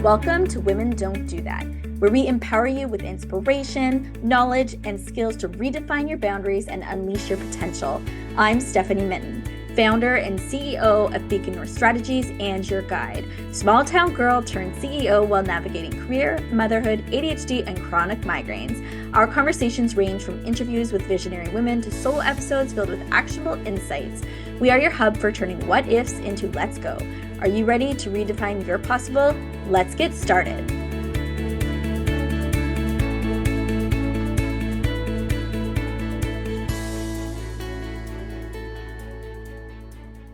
Welcome to Women Don't Do That, where we empower you with inspiration, knowledge, and skills to redefine your boundaries and unleash your potential. I'm Stephanie Minton, founder and CEO of Beacon North Strategies and your guide. Small town girl turned CEO while navigating career, motherhood, ADHD, and chronic migraines. Our conversations range from interviews with visionary women to solo episodes filled with actionable insights. We are your hub for turning what ifs into let's go. Are you ready to redefine your possible? Let's get started.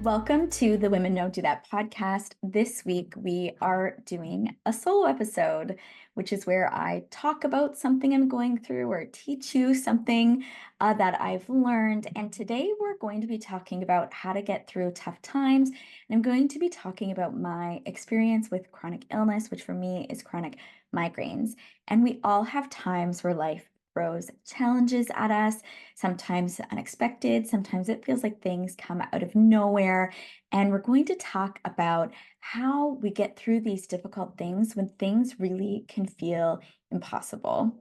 Welcome to the Women Don't Do That podcast. This week we are doing a solo episode, which is where I talk about something I'm going through or teach you something that I've learned. And today we're going to be talking about how to get through tough times. And I'm going to be talking about my experience with chronic illness, which for me is chronic migraines. And we all have times where life throws challenges at us, sometimes unexpected, sometimes it feels like things come out of nowhere. And we're going to talk about how we get through these difficult things when things really can feel impossible.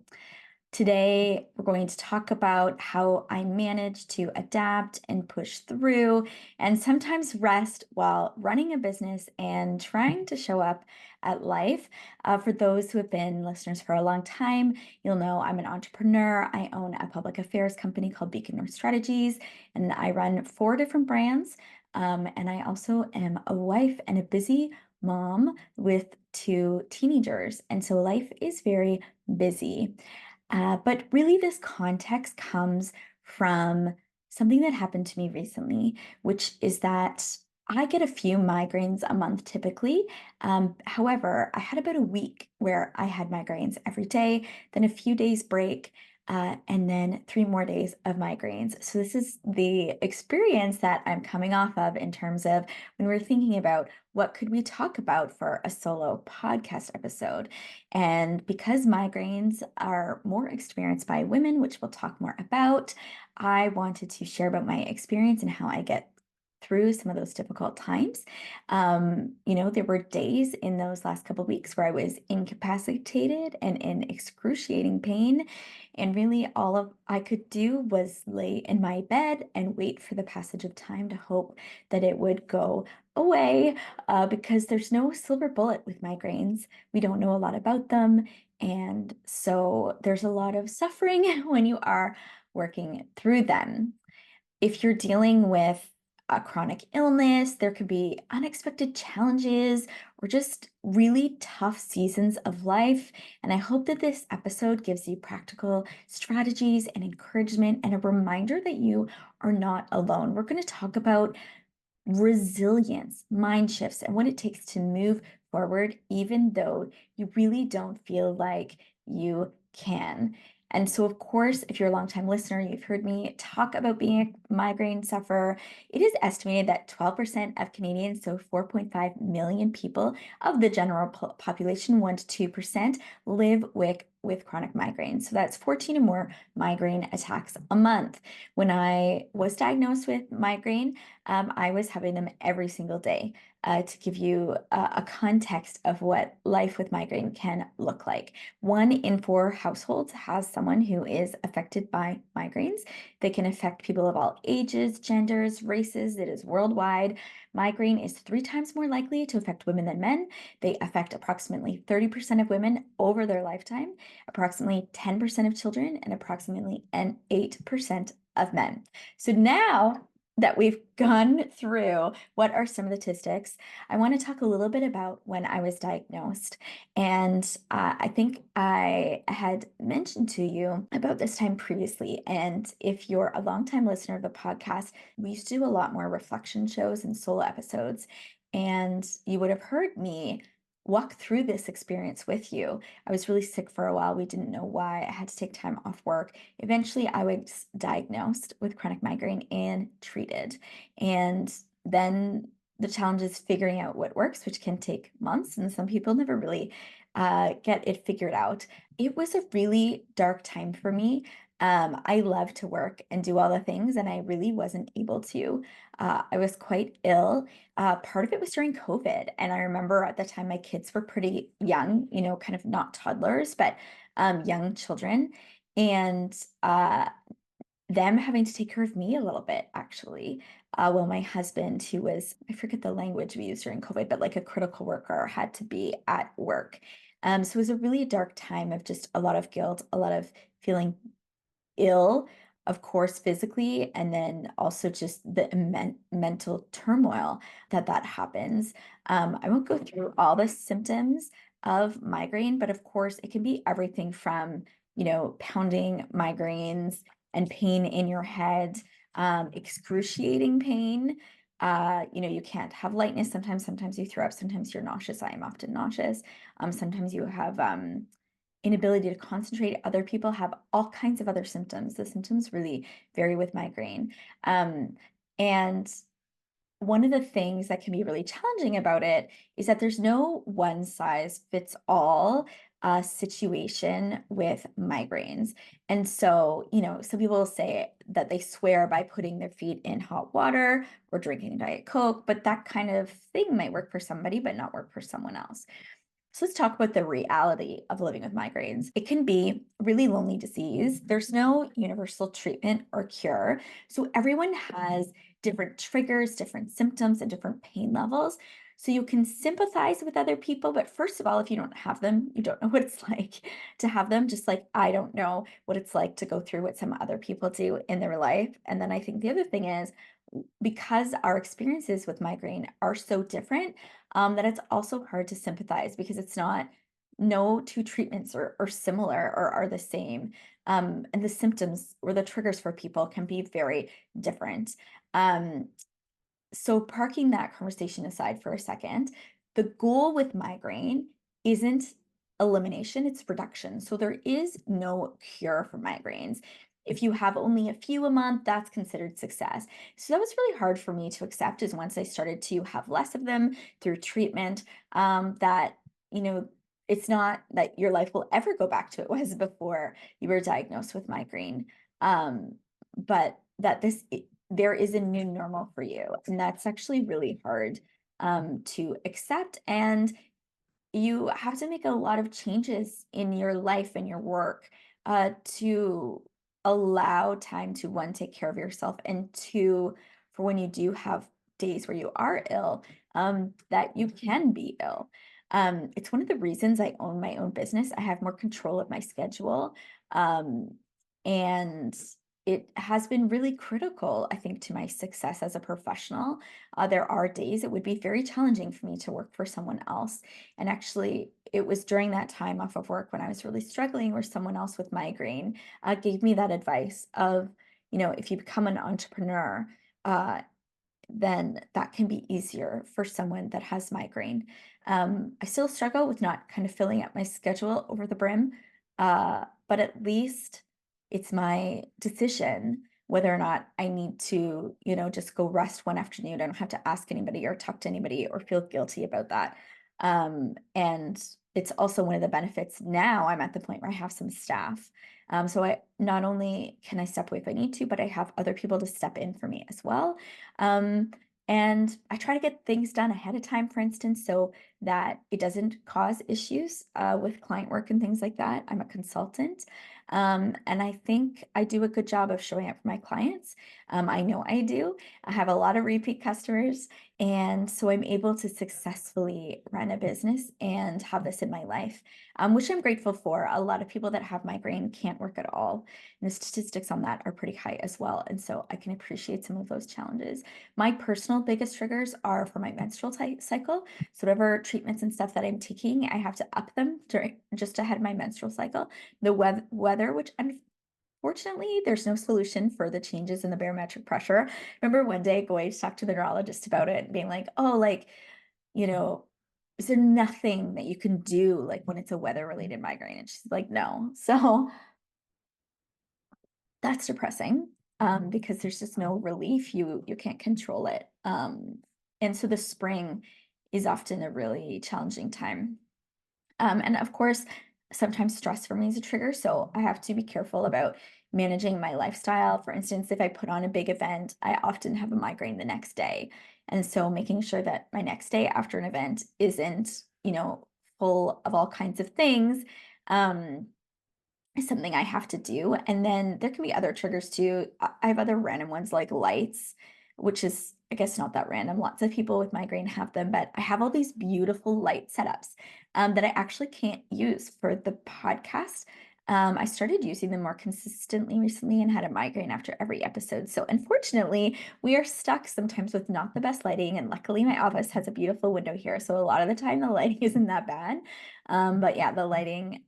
Today, we're going to talk about how I manage to adapt and push through and sometimes rest while running a business and trying to show up at life. For those who have been listeners for a long time, you'll know I'm an entrepreneur. I own a public affairs company called Beacon North Strategies, and I run 4 different brands. And I also am a wife and a busy mom with 2 teenagers. And so life is very busy. But really, this context comes from something that happened to me recently, which is that I get a few migraines a month typically. However, I had about a week where I had migraines every day, then a few days break, and then 3 more days of migraines. So this is the experience that I'm coming off of in terms of when we're thinking about what could we talk about for a solo podcast episode. And because migraines are more experienced by women, which we'll talk more about, I wanted to share about my experience and how I get through some of those difficult times. There were days in those last couple of weeks where I was incapacitated and in excruciating pain. And really, all of I could do was lay in my bed and wait for the passage of time to hope that it would go away, because there's no silver bullet with migraines. We don't know a lot about them. And so there's a lot of suffering when you are working through them. If you're dealing with a chronic illness, there could be unexpected challenges or just really tough seasons of life. And I hope that this episode gives you practical strategies and encouragement and a reminder that you are not alone. We're going to talk about resilience, mind shifts, and what it takes to move forward, even though you really don't feel like you can. And so, of course, if you're a longtime listener, you've heard me talk about being a migraine sufferer. It is estimated that 12% of Canadians, so 4.5 million people of the general population, 1 to 2%, live with chronic migraines. So that's 14 or more migraine attacks a month. When I was diagnosed with migraine, I was having them every single day. To give you a context of what life with migraine can look like. 1 in 4 households has someone who is affected by migraines. They can affect people of all ages, genders, races. It is worldwide. Migraine is 3 times more likely to affect women than men. They affect approximately 30% of women over their lifetime, approximately 10% of children, and approximately 8% of men. So now that we've gone through what are some of the statistics, I want to talk a little bit about when I was diagnosed. And I think I had mentioned to you about this time previously. And if you're a longtime listener of the podcast, we used to do a lot more reflection shows and solo episodes. And you would have heard me walk through this experience with you. I was really sick for a while. We didn't know why. I had to take time off work. Eventually, I was diagnosed with chronic migraine and treated. And then the challenge is figuring out what works, which can take months. And some people never really get it figured out. It was a really dark time for me. I love to work and do all the things, and I really wasn't able to. I was quite ill. Part of it was during COVID, and I remember at the time my kids were pretty young, kind of not toddlers, but young children, and them having to take care of me a little bit, actually. Well, my husband, who was, I forget the language we used during COVID, but like a critical worker, had to be at work. So it was a really dark time of just a lot of guilt, a lot of feeling ill, of course, physically, and then also just the mental turmoil that happens. I won't go through all the symptoms of migraine, but of course, it can be everything from, pounding migraines and pain in your head, excruciating pain. You can't have lightness. Sometimes you throw up. Sometimes you're nauseous. I am often nauseous. Sometimes you have inability to concentrate. Other people have all kinds of other symptoms. The symptoms really vary with migraine. And one of the things that can be really challenging about it is that there's no one size fits all situation with migraines. And so, some people will say that they swear by putting their feet in hot water or drinking Diet Coke, but that kind of thing might work for somebody, but not work for someone else. So let's talk about the reality of living with migraines. It can be a really lonely disease. There's no universal treatment or cure. So everyone has different triggers, different symptoms, and different pain levels. So you can sympathize with other people, but first of all, if you don't have them, you don't know what it's like to have them, just like I don't know what it's like to go through what some other people do in their life. And then I think the other thing is, because our experiences with migraine are so different, that it's also hard to sympathize because it's not, no two treatments are similar or are the same. And the symptoms or the triggers for people can be very different. Um, so parking that conversation aside for a second, the goal with migraine isn't elimination, it's reduction. So there is no cure for migraines. If you have only a few a month, that's considered success. So that was really hard for me to accept is once I started to have less of them through treatment, that, you know, it's not that your life will ever go back to it was before you were diagnosed with migraine. But that there is a new normal for you. And that's actually really hard to accept. And you have to make a lot of changes in your life and your work to allow time to one, take care of yourself, and two, for when you do have days where you are ill, that you can be ill. It's one of the reasons I own my own business. I have more control of my schedule. Um, and it has been really critical, I think, to my success as a professional. There are days it would be very challenging for me to work for someone else. And actually, it was during that time off of work when I was really struggling, where someone else with migraine gave me that advice of, if you become an entrepreneur, uh, then that can be easier for someone that has migraine. I still struggle with not kind of filling up my schedule over the brim, but at least it's my decision whether or not I need to, just go rest one afternoon. I don't have to ask anybody or talk to anybody or feel guilty about that. And it's also one of the benefits now. I'm at the point where I have some staff. So I not only can I step away if I need to, but I have other people to step in for me as well. Um, and I try to get things done ahead of time, for instance, so that it doesn't cause issues with client work and things like that. I'm a consultant. And I think I do a good job of showing up for my clients. I know I do. I have a lot of repeat customers. And so I'm able to successfully run a business and have this in my life, which I'm grateful for. A lot of people that have migraine can't work at all. And the statistics on that are pretty high as well. And so I can appreciate some of those challenges. My personal biggest triggers are for my menstrual cycle. So whatever treatments and stuff that I'm taking, I have to up them during just ahead of my menstrual cycle. The weather, which unfortunately there's no solution for the changes in the barometric pressure. Remember one day going to talk to the neurologist about it and being like, oh, like, you know, is there nothing that you can do like when it's a weather related migraine? And she's like, no. So that's depressing, because there's just no relief. You can't control it. And so the spring is often a really challenging time. And of course, sometimes stress for me is a trigger, so I have to be careful about managing my lifestyle. For instance, if I put on a big event, I often have a migraine the next day. And so making sure that my next day after an event isn't, full of all kinds of things, um, is something I have to do. And then there can be other triggers too. I have other random ones like lights, which is, I guess, not that random. Lots of people with migraine have them, but I have all these beautiful light setups that I actually can't use for the podcast. I started using them more consistently recently and had a migraine after every episode. So, unfortunately, we are stuck sometimes with not the best lighting. And luckily, my office has a beautiful window here. So, a lot of the time, the lighting isn't that bad. But yeah, the lighting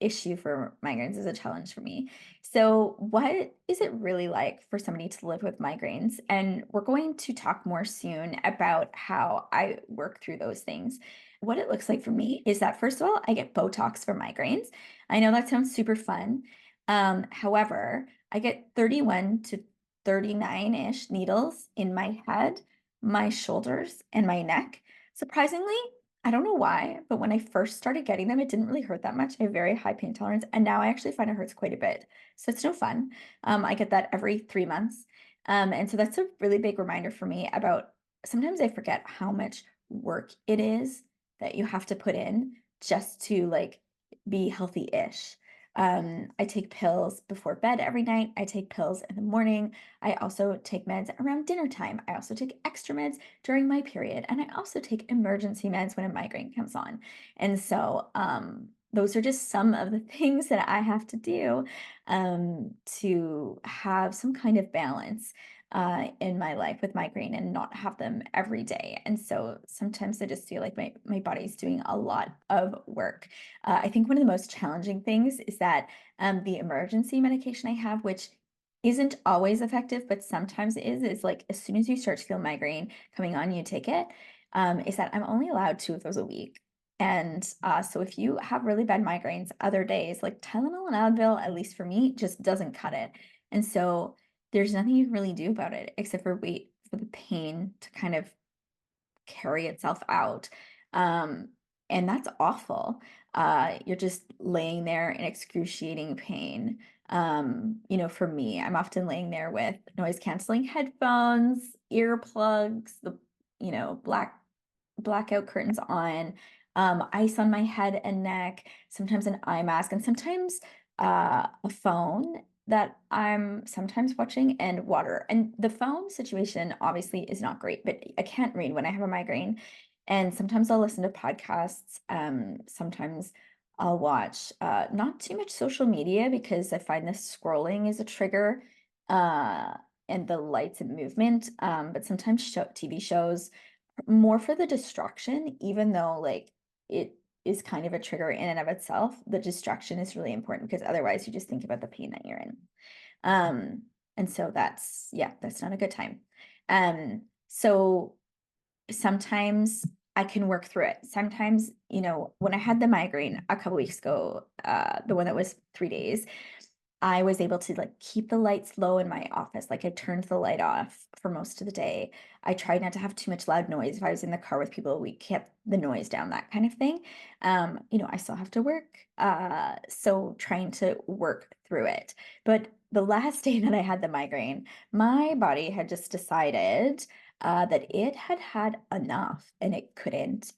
issue for migraines is a challenge for me. So, what is it really like for somebody to live with migraines? And we're going to talk more soon about how I work through those things. What it looks like for me is that, first of all, I get Botox for migraines. I know that sounds super fun. However, I get 31 to 39-ish needles in my head, my shoulders, and my neck. Surprisingly, I don't know why, but when I first started getting them, it didn't really hurt that much. I have very high pain tolerance, and now I actually find it hurts quite a bit. So it's no fun. I get that every 3 months. And so that's a really big reminder for me about sometimes I forget how much work it is that you have to put in just to like be healthy-ish. I take pills before bed every night. I take pills in the morning. I also take meds around dinner time. I also take extra meds during my period. And I also take emergency meds when a migraine comes on. And so those are just some of the things that I have to do to have some kind of balance in my life with migraine and not have them every day. And so sometimes I just feel like my body's doing a lot of work. I think one of the most challenging things is that the emergency medication I have, which isn't always effective, but sometimes is like as soon as you start to feel migraine coming on, you take it. Is that I'm only allowed 2 of those a week. And so if you have really bad migraines other days, like Tylenol and Advil, at least for me, just doesn't cut it. And so there's nothing you can really do about it except for wait for the pain to kind of carry itself out. Um, and that's awful. You're just laying there in excruciating pain. For me, I'm often laying there with noise canceling headphones, earplugs, the, blackout curtains on, ice on my head and neck, sometimes an eye mask, and sometimes a phone that I'm sometimes watching and water. And the phone situation obviously is not great, but I can't read when I have a migraine. And sometimes I'll listen to podcasts. Sometimes I'll watch not too much social media because I find the scrolling is a trigger and the lights and movement. But sometimes TV shows more for the distraction, even though like it is kind of a trigger in and of itself, the distraction is really important because otherwise you just think about the pain that you're in. And so that's not a good time. So sometimes I can work through it. Sometimes, when I had the migraine a couple weeks ago, the one that was 3 days, I was able to like keep the lights low in my office. Like I turned the light off for most of the day. I tried not to have too much loud noise. If I was in the car with people, we kept the noise down, that kind of thing. I still have to work. So trying to work through it. But the last day that I had the migraine, my body had just decided that it had had enough and it couldn't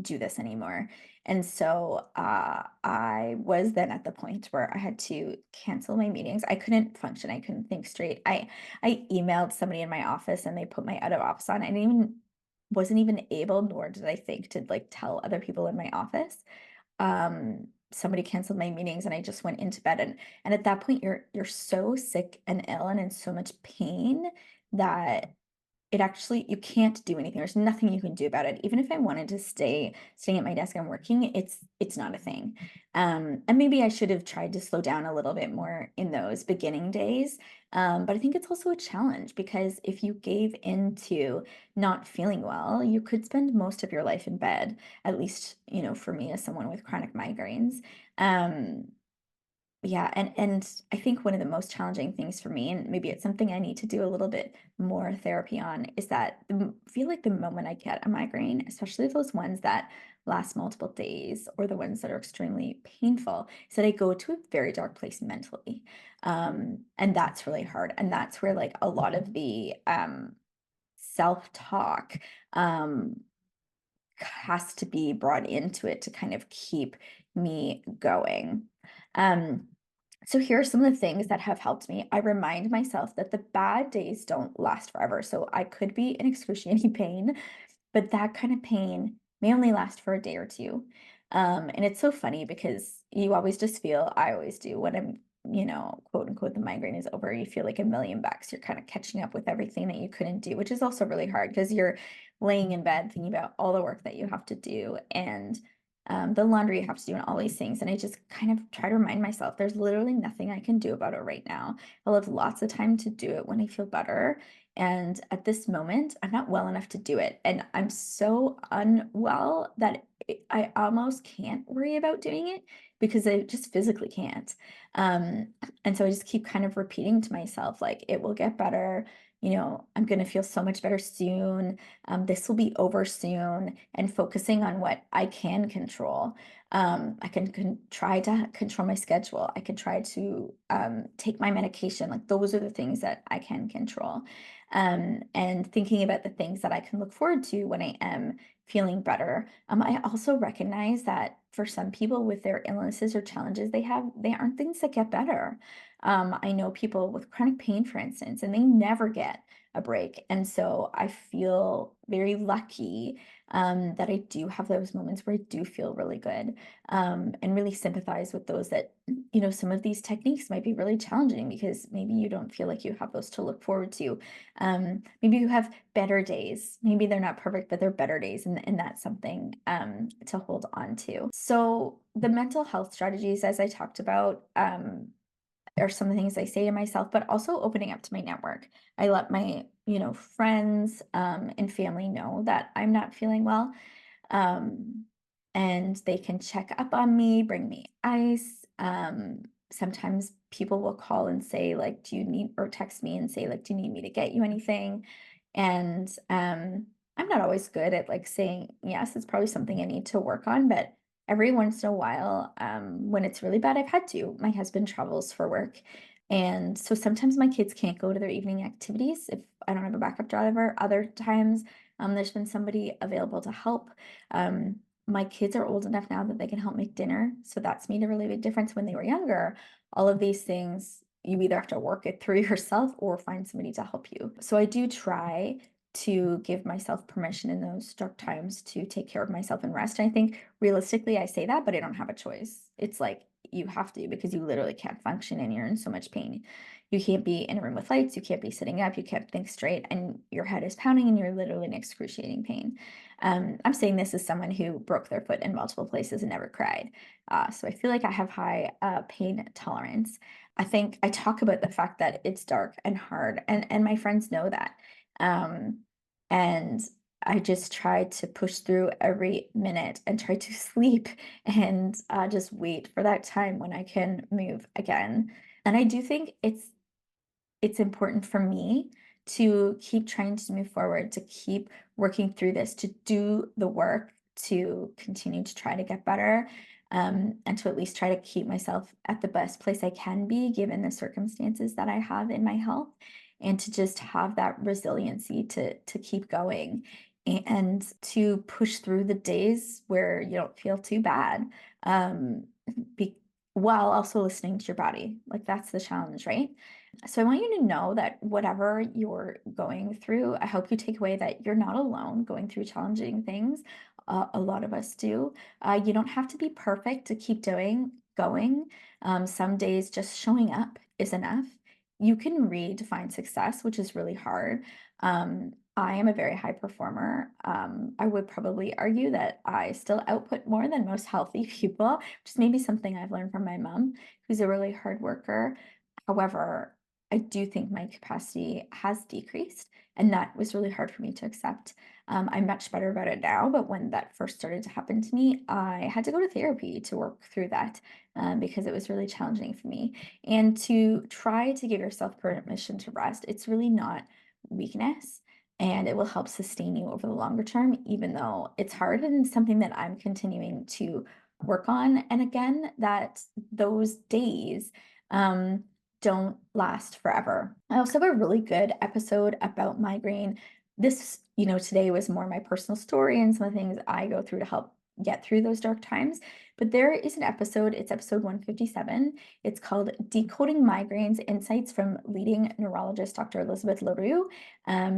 do this anymore. And so I was then at the point where I had to cancel my meetings. I couldn't function. I couldn't think straight. I emailed somebody in my office and they put my out of office on. I didn't even wasn't even able, nor did I think to like tell other people in my office. Somebody canceled my meetings and I just went into bed. And at that point you're so sick and ill and in so much pain that it actually you can't do anything. There's nothing you can do about it. Even if I wanted to staying at my desk and working, it's not a thing. And maybe I should have tried to slow down a little bit more in those beginning days. But I think it's also a challenge because if you gave into not feeling well, you could spend most of your life in bed, at least, for me as someone with chronic migraines. Um, Yeah, and I think one of the most challenging things for me, and maybe it's something I need to do a little bit more therapy on, is that feel like the moment I get a migraine, especially those ones that last multiple days or the ones that are extremely painful, is that I go to a very dark place mentally. And that's really hard. And that's where like a lot of the self-talk um has to be brought into it to kind of keep me going. Um, so here are some of the things that have helped me. I remind myself that the bad days don't last forever. So I could be in excruciating pain, but that kind of pain may only last for a day or two. And it's so funny because you always just feel, I always do when I'm, quote unquote, the migraine is over, you feel like $1,000,000. You're kind of catching up with everything that you couldn't do, which is also really hard because you're laying in bed thinking about all the work that you have to do and the laundry you have to do and all these things. And I just kind of try to remind myself there's literally nothing I can do about it right now. I'll have lots of time to do it when I feel better. And at this moment, I'm not well enough to do it. And I'm so unwell that I almost can't worry about doing it because I just physically can't. Um, and so I just keep kind of repeating to myself, like, it will get better. I'm going to feel so much better soon. This will be over soon. And focusing on what I can control. I can try to control my schedule. I can try to take my medication. Like, those are the things that I can control. And thinking about the things that I can look forward to when I am feeling better. I also recognize that for some people with their illnesses or challenges they have, they aren't things that get better. I know people with chronic pain, for instance, and they never get a break. And so I feel very lucky that I do have those moments where I do feel really good and really sympathize with those that, some of these techniques might be really challenging because maybe you don't feel like you have those to look forward to. Maybe you have better days. Maybe they're not perfect, but they're better days. And that's something to hold on to. So, the mental health strategies, as I talked about, are some of the things I say to myself, but also opening up to my network. I let my, friends and family know that I'm not feeling well. Um, and they can check up on me, bring me ice. Sometimes people will call and say, like, do you need, or text me and say, like, do you need me to get you anything? And I'm not always good at like saying, yes, it's probably something I need to work on, but every once in a while, when it's really bad, I've had to. My husband travels for work. And so sometimes my kids can't go to their evening activities if I don't have a backup driver. Other times, there's been somebody available to help. Um, my kids are old enough now that they can help make dinner. So that's made a really big difference. When they were younger, all of these things, you either have to work it through yourself or find somebody to help you. So I do try to give myself permission in those dark times to take care of myself and rest. And I think realistically, I say that, but I don't have a choice. It's like you have to because you literally can't function and you're in so much pain. You can't be in a room with lights, you can't be sitting up, you can't think straight, and your head is pounding and you're literally in excruciating pain. I'm saying this as someone who broke their foot in multiple places and never cried. So I feel like I have high pain tolerance. I think I talk about the fact that it's dark and hard, and my friends know that. Um, and I just try to push through every minute and try to sleep and just wait for that time when I can move again. And I do think it's important for me to keep trying to move forward, to keep working through this, to do the work, to continue to try to get better, and to at least try to keep myself at the best place I can be given the circumstances that I have in my health, and to just have that resiliency to keep going and to push through the days where you don't feel too bad. Um, be, while also listening to your body. Like that's the challenge, right? So I want you to know that whatever you're going through, I hope you take away that you're not alone going through challenging things. A lot of us do. You don't have to be perfect to keep going. Some days just showing up is enough. You can redefine success, which is really hard. I am a very high performer. I would probably argue that I still output more than most healthy people, which is maybe something I've learned from my mom, who's a really hard worker. However, I do think my capacity has decreased, and that was really hard for me to accept. I'm much better about it now, but when that first started to happen to me, I had to go to therapy to work through that, because it was really challenging for me. And to try to give yourself permission to rest, it's really not weakness, and it will help sustain you over the longer term, even though it's hard and something that I'm continuing to work on. And again, that those days, um, don't last forever. I also have a really good episode about migraine. This, today was more my personal story and some of the things I go through to help get through those dark times. But there is an episode, it's episode 157. It's called Decoding Migraines Insights from Leading Neurologist Dr. Elizabeth LaRue.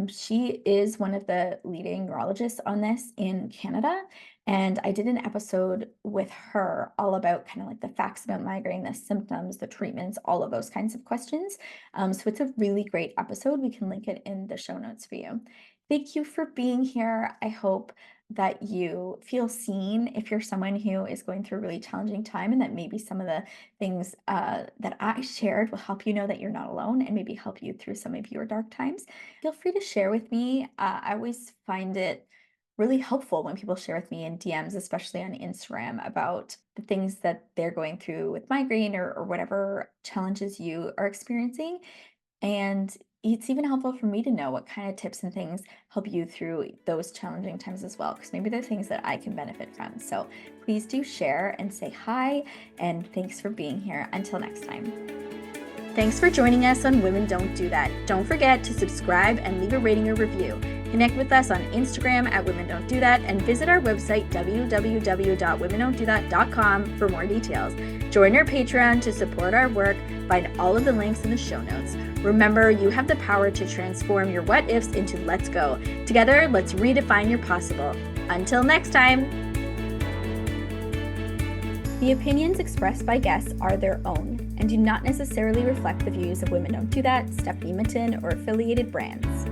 She is one of the leading neurologists on this in Canada. And I did an episode with her all about kind of like the facts about migraine, the symptoms, the treatments, all of those kinds of questions. So it's a really great episode. We can link it in the show notes for you. Thank you for being here. I hope that you feel seen if you're someone who is going through a really challenging time, and that maybe some of the things that I shared will help you know that you're not alone and maybe help you through some of your dark times. Feel free to share with me. I always find it really helpful when people share with me in DMs, especially on Instagram, about the things that they're going through with migraine or whatever challenges you are experiencing. And it's even helpful for me to know what kind of tips and things help you through those challenging times as well, because maybe they're things that I can benefit from. So please do share and say hi, and thanks for being here. Until next time. Thanks for joining us on Women Don't Do That. Don't forget to subscribe and leave a rating or review. Connect with us on Instagram at Women Don't Do That, and visit our website www.womendon'tdothat.com for more details. Join our Patreon to support our work. Find all of the links in the show notes. Remember, you have the power to transform your what ifs into let's go. Together, let's redefine your possible. Until next time. The opinions expressed by guests are their own and do not necessarily reflect the views of Women Don't Do That, Stephanie Mitton, or affiliated brands.